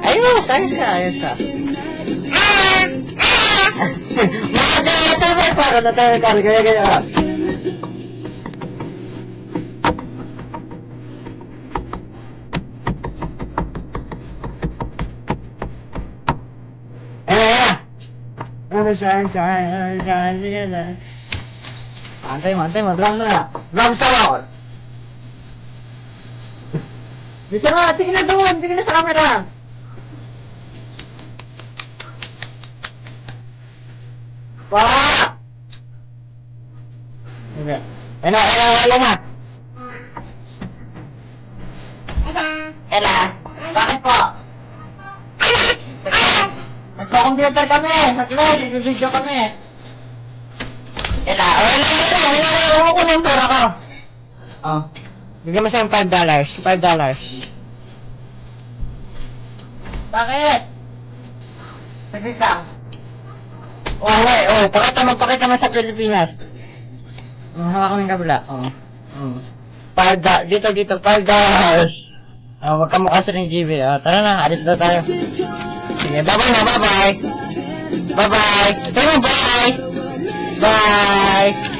Ayos ka. Tayo, gaya. Antay mo, drum na. Drum sound. Dito na, tingin na sa camera. Pa! Hindi. Ela. Ela, bakit po? Nagpa-computer kami, nag-video kami. Ela, wala ko na yung pera ko. Oh. Bigyan mo siya yung $5. Bakit? Saglit lang. Pakita mo sa Pilipinas. Hawak ko ng kabila. Dito, $5. Wag ka mukha sa ng GB. Tara na, alis na tayo. Sige, bye-bye. Bye-bye. Say mo, bye! Bye!